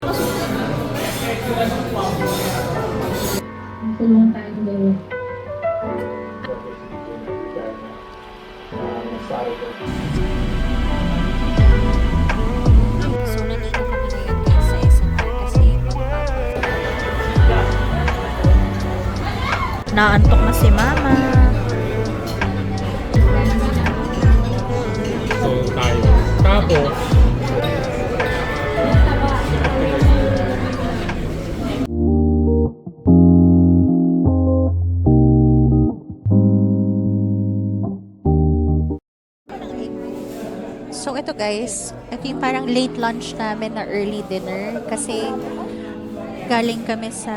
Tulungan tayo dalawa. So, nandito kami ngayon guys sa SMR kasi naantok na si Mama. So, tayo. Tapos, So, ito guys, ito yung parang late lunch namin na early dinner kasi galing kami sa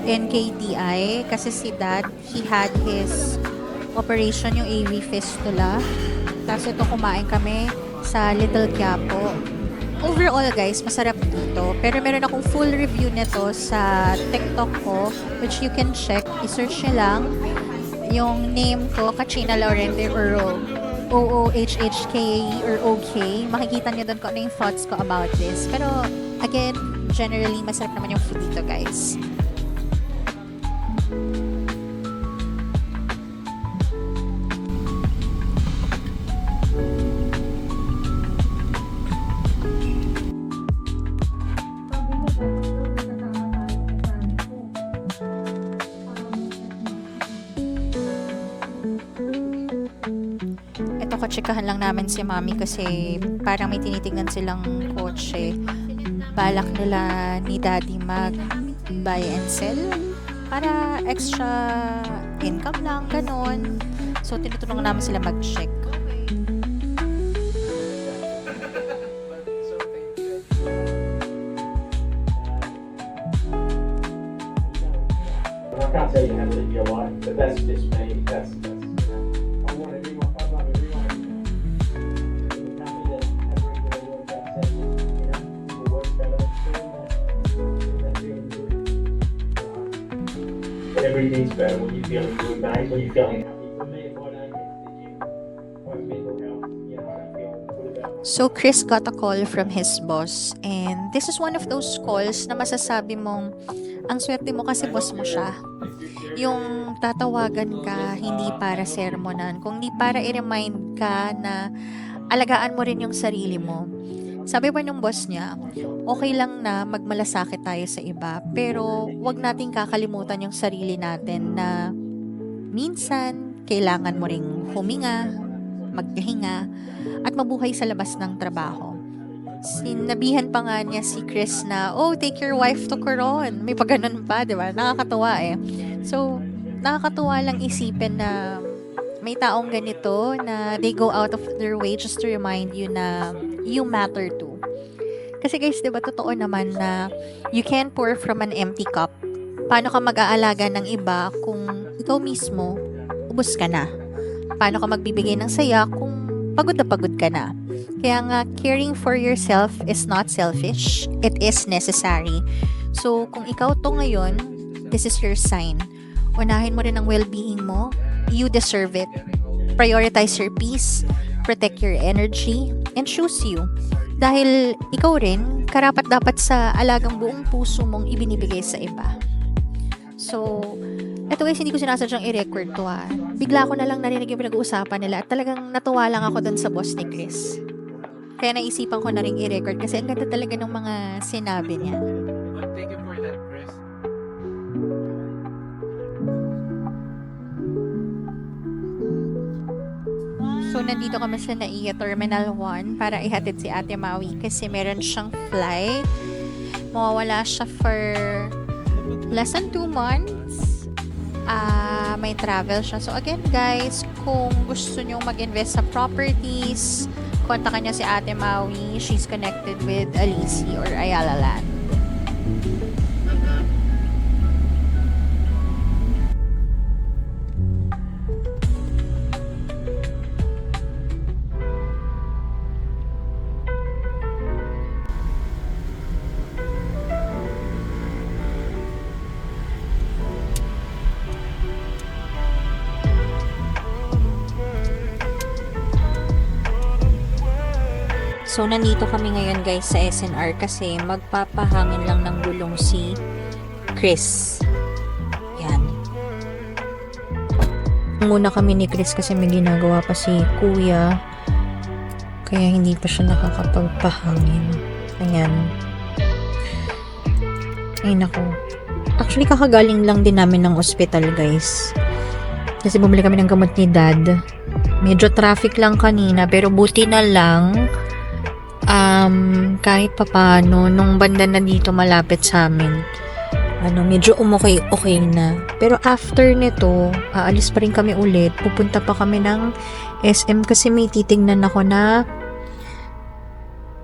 NKTI kasi si Dad, he had his operation, yung AV fistula. Tapos ito kumain kami sa Little Quiapo. Overall guys, masarap dito. Pero meron akong full review nito sa TikTok ko, which you can check. I-search nyo lang yung name ko, Katrina Laurente or OOHHKAE or OK. Makikita nyo doon kung ano yung thoughts ko about this. Pero again, generally, masarap naman yung food dito guys. Ito, katsikahan lang namin si Mami kasi parang may tinitingnan silang kotse. Balak nila ni Daddy mag buy and sell para extra income lang, ganun. So, tinutulungan namin sila mag-check. I can't tell you how to live your life, but that's just me. That's I want everyone. I love everyone. In the company that have regular work outside, will work better, and that feeling good. Everything's better when you're feeling good, mate. When you're feeling happy. For me, if I don't get to the gym, my mental health, I don't feel good about. So, Chris got a call from his boss and this is one of those calls na masasabi mong ang swerte mo kasi boss mo siya. Yung tatawagan ka, hindi para sermonan, kundi para i-remind ka na alagaan mo rin yung sarili mo. Sabi pa nung boss niya, okay lang na magmalasakit tayo sa iba, pero wag nating kakalimutan yung sarili natin na minsan kailangan mo ring huminga, magpahinga, at mabuhay sa labas ng trabaho. Sinabihan pa nga niya si Chris na, oh, take your wife to Coron. May pagganon pa, di ba? Nakakatuwa eh. So, nakakatuwa lang isipin na may taong ganito na they go out of their way just to remind you na you matter too. Kasi guys, di ba, totoo naman na you can't pour from an empty cup. Paano ka mag-aalaga ng iba kung ikaw mismo, ubos ka na? Paano ka magbibigay ng saya kung pagod na pagod ka na? Kaya nga, caring for yourself is not selfish. It is necessary. So, kung ikaw to ngayon, this is your sign. Unahin mo rin ang well-being mo. You deserve it. Prioritize your peace, protect your energy, and choose you. Dahil ikaw rin, karapat-dapat sa alagang buong puso mong ibinibigay sa iba. So, eto guys, hindi ko sinasadyang i-record to ha. Bigla ko na lang narinig yung pinag-uusapan nila at talagang natuwa lang ako dun sa boss ni Chris. Kaya naisipan ko na rin i-record kasi ang ganda talaga ng mga sinabi niya. thank you for that, Chris. So, nandito kami sa NAIA Terminal 1 para ihatid si Ate Maui kasi meron siyang flight. Mawawala siya for less than 2 months. May travel siya. So, again guys, kung gusto nyo mag-invest sa properties, kontakan nyo si Ate Maui. She's connected with Alici or Ayala Land. So, nandito kami ngayon guys sa SNR kasi magpapahangin lang ng gulong si Chris. Yan. Muna kami ni Chris kasi may ginagawa pa si Kuya. Kaya hindi pa siya nakakapagpahangin. Ayan. Ay nako. Actually, kakagaling lang din namin ng ospital guys. Kasi bumili kami ng gamot ni Dad. Medyo traffic lang kanina pero buti na lang kahit papano nung banda na dito malapit sa amin medyo okay na. Pero after nito aalis pa rin kami ulit, pupunta pa kami ng SM kasi may titingnan ako na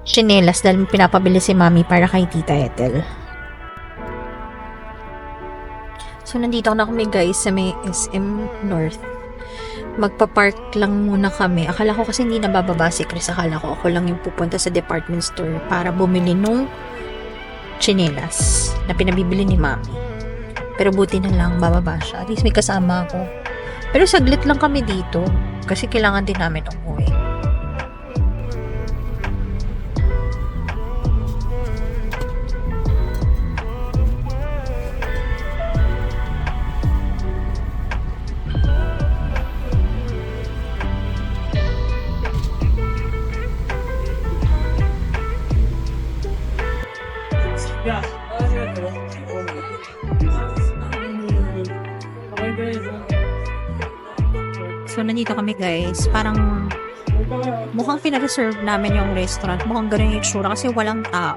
tsinelas dahil pinapabili si Mami para kay Tita Ethel. So nandito na kami guys sa may SM North. Magpa-park lang muna kami. Akala ko kasi hindi nabababa si Chris. Akala ko ako lang yung pupunta sa department store para bumili nung tsinelas na pinabibili ni Mami. Pero buti na lang, bababa siya. At least may kasama ako. Pero saglit lang kami dito kasi kailangan din namin umuwi. So, nandito kami guys. Parang mukhang pina-reserve namin yung restaurant. Mukhang ganun yung itsura kasi walang tao.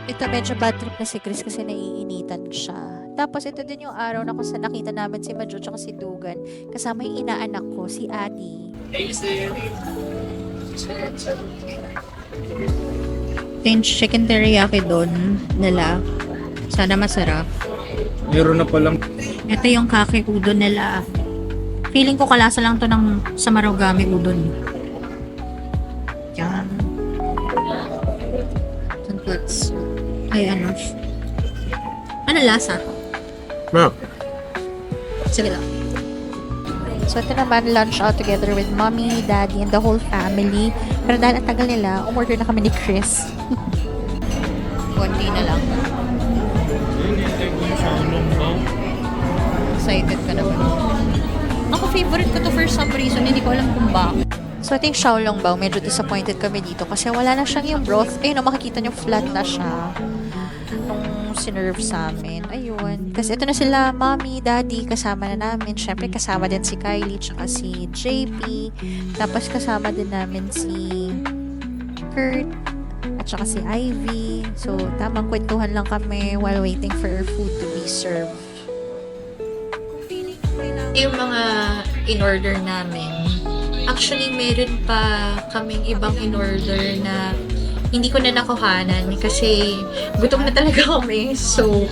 Ito medyo bad trip na si Chris kasi naiinitan siya. Tapos ito din yung araw na kung saan nakita namin si Madjo at si Dugan. Kasama yung inaanak ko, si Adi. Yung chicken teriyaki doon nila. Sana masarap. Meron na palang Ito yung kake udon nila. Feeling ko kalasa lang to ng sa Marugame udon. Yan. Tonkatsu. Ay, ano? Ano lasa? Ma'am. Sige lang. So, ito naman, lunch out together with Mommy, Daddy, and the whole family. Pero dahil ang tagal nila, umorder na kami ni Chris. Konti na lang. Excited ka naman. Ako, favorite ko to for some reason. Hindi ko alam kung bakit. So, I think Xiaolongbao, medyo disappointed kami dito kasi wala na siyang yung broth. Ayun, makikita niyo flat na siya nung sinerve sa amin. Ayun. Kasi ito na sila, Mommy, Daddy, kasama na namin. Siyempre, kasama din si Kylie, tsaka si JP. Tapos, kasama din namin si Kurt, at saka si Ivy. So, tamang kwentuhan lang kami while waiting for our food to be served. Yung mga in-order namin, actually, meron pa kaming ibang in-order na hindi ko na nakuhanan kasi gutom na talaga kami. So,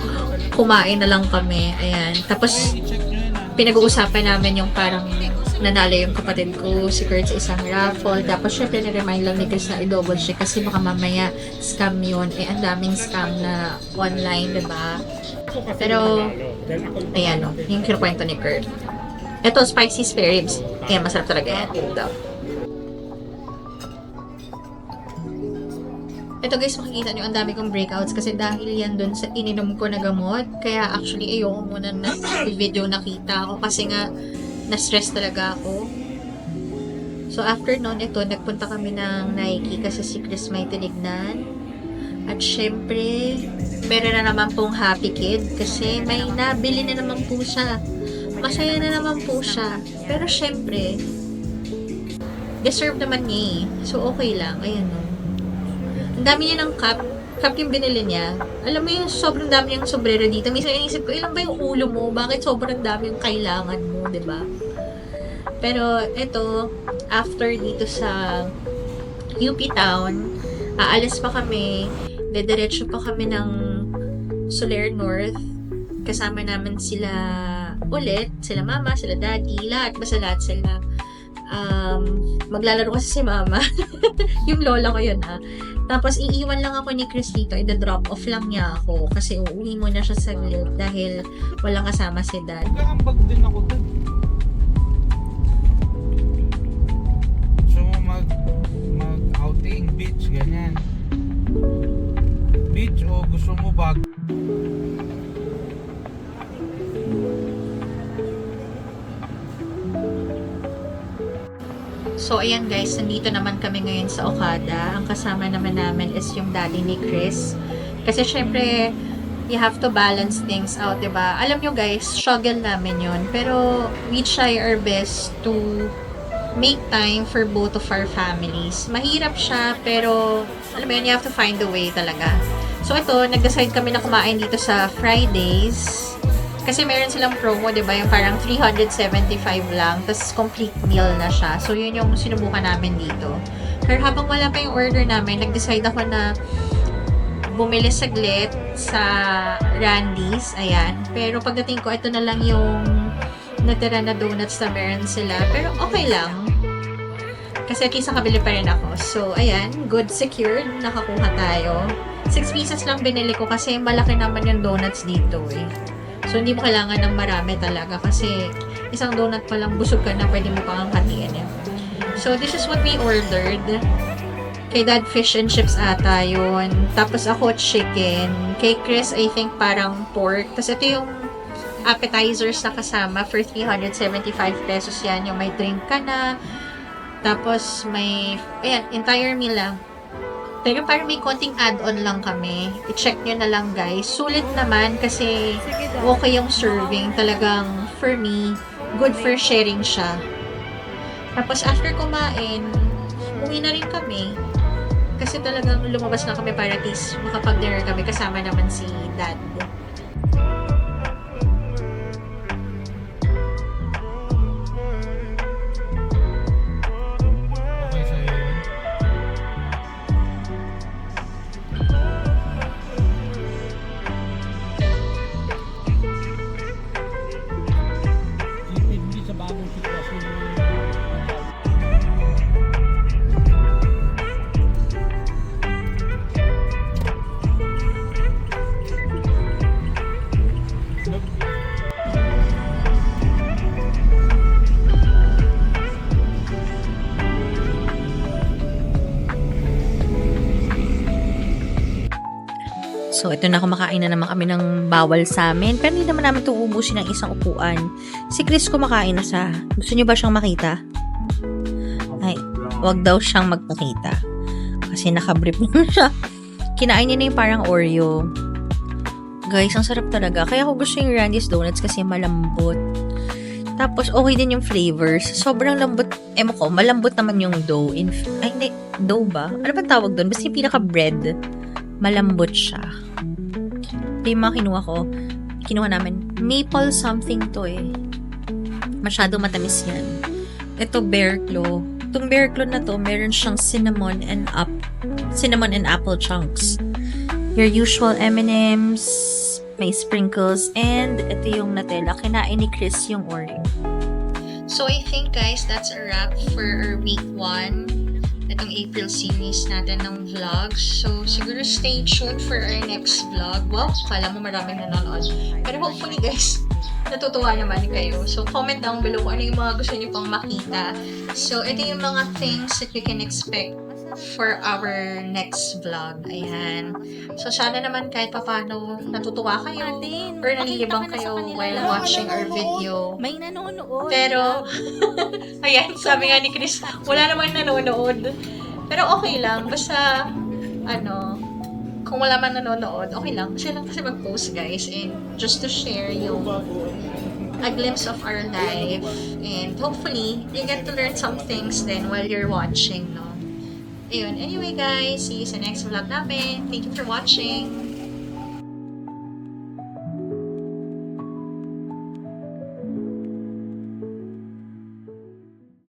kumain na lang kami. Ayan. Tapos, pinag-uusapan namin yung parang nanalo yung kapatid ko, si Kurt, sa isang raffle. Tapos, syempre, na-remind lang ni Chris na i-double check kasi baka mamaya scam yun. Eh, ang daming scam na online, diba? Pero, ayan o, yung kinukwento ni Kurt. Ito, spicy spare ribs. Ayan, masarap talaga yan. Ito guys, makikita nyo, ang dami kong breakouts kasi dahil yan dun sa ininom ko na gamot. Kaya actually, ayoko muna na video nakita ako kasi nga, na-stress talaga ako. So, after nun, ito, nagpunta kami ng Nike kasi si Chris may tinignan. At syempre, meron na naman pong Happy Kid kasi may nabili na naman po siya. Masaya na naman po siya. Pero syempre, deserve naman niya eh. So, okay lang. Ayan o. Ang dami niya ng cup. Cup yung binili niya. Alam mo yung sobrang dami niyang sombrero dito. Minsan inisip ko, ilan ba yung ulo mo? Bakit sobrang dami yung kailangan mo, diba? Pero, ito, after dito sa UP Town, aalis pa kami. Dediretso pa kami ng Soler North. Kasama namin sila ulit, sila mama, sila daddy, basta lahat sila. Maglalaro kasi si mama. Yung lola ko yun Tapos iiwan lang ako ni Chris dito, i-drop off lang niya ako kasi uuwi muna siya saglit dahil walang kasama si dad. Nagkakambag din ako dun. So, beach, ganyan. Beach o gusto mo bag? So, ayan guys, nandito naman kami ngayon sa Okada. Ang kasama naman namin is yung daddy ni Chris. Kasi syempre, you have to balance things out, diba? Alam nyo guys, struggle namin yun. Pero, we try our best to make time for both of our families. Mahirap siya, pero, alam mo yun, you have to find a way talaga. So, ito, nag-decide kami na kumain dito sa Fridays. Kasi meron silang promo, di ba? Yung parang 375 lang, tapos complete meal na siya. So, yun yung sinubukan namin dito. Pero habang wala pa yung order namin, nag-decide ako na bumili saglit sa Randy's. Ayan. Pero pagdating ko, ito na lang yung natira na donuts na meron sila. Pero okay lang. Kasi at least nakabili pa rin ako. So, ayan. Good, secured. Nakakuha tayo. 6 pieces lang binili ko kasi malaki naman yung donuts dito eh. So, hindi mo kailangan ng marami talaga kasi isang donut pa lang busog ka na, pwede mo pang hatiin eh. So, this is what we ordered. Kay Dad, fish and chips ata yun. Tapos ako, chicken. Kay Chris, I think parang pork. Tapos ito yung appetizers na kasama for 375 pesos yan. Yung may drink ka na. Tapos may, ayan, entire meal lang. Pero parang may konting add-on lang kami. I-check nyo na lang guys. Sulit naman kasi okay yung serving. Talagang for me, good for sharing siya. Tapos after kumain, uwi na rin kami. Kasi talagang lumabas na kami para at least makapag-dinner kami. Kasama naman si Dad. Okay sa'yo yun? Hindi sa bagong sitwasyon yung So, ito na, kumakain na naman kami ng bawal sa amin. Pero hindi naman namin ito ubusin ng isang upuan. Si Chris kumakain na sa... Gusto niyo ba siyang makita? Ay, wag daw siyang magpakita. Kasi nakabrief na siya. Kinain niya na yung parang Oreo. Guys, ang sarap talaga. Kaya ako gusto yung Randy's Donuts kasi malambot. Tapos, okay din yung flavors. Sobrang lambot. Ko, malambot naman yung dough. Ay, hindi. Dough ba? Ano ba tawag doon? Basta yung pinaka-bread. Malambot siya. Ito yung mga kinuha ko. Kinuha namin. Maple something to eh. Masyado matamis yan. Ito, Bear Claw. Itong Bear Claw na to, meron siyang cinnamon and apple chunks. Your usual M&M's, may sprinkles, and ito yung Nutella. Kinain ni Chris yung Oreo. So, I think guys, that's a wrap for our week 1. Itong April series natin ng vlogs. So, siguro stay tuned for our next vlog. Wow, kala mo maraming nanonood. Pero hopefully guys, natutuwa naman kayo. So, comment down below kung ano yung mga gusto niyo pang makita. So, ito yung mga things that you can expect for our next vlog. Ayan. So, sana naman kahit paano natutuwa kayo or nanilibang kayo while watching our video. May nanonood. Pero, ayan, sabi nga ni Chris, wala namang nanonood. Pero okay lang. Basta, kung wala man nanonood, okay lang. Kasi lang kasi mag-post, guys. And just to share yung a glimpse of our life. And hopefully, you get to learn some things then while you're watching, no? Ayun. Anyway, guys, see you sa next vlog namin. Thank you for watching.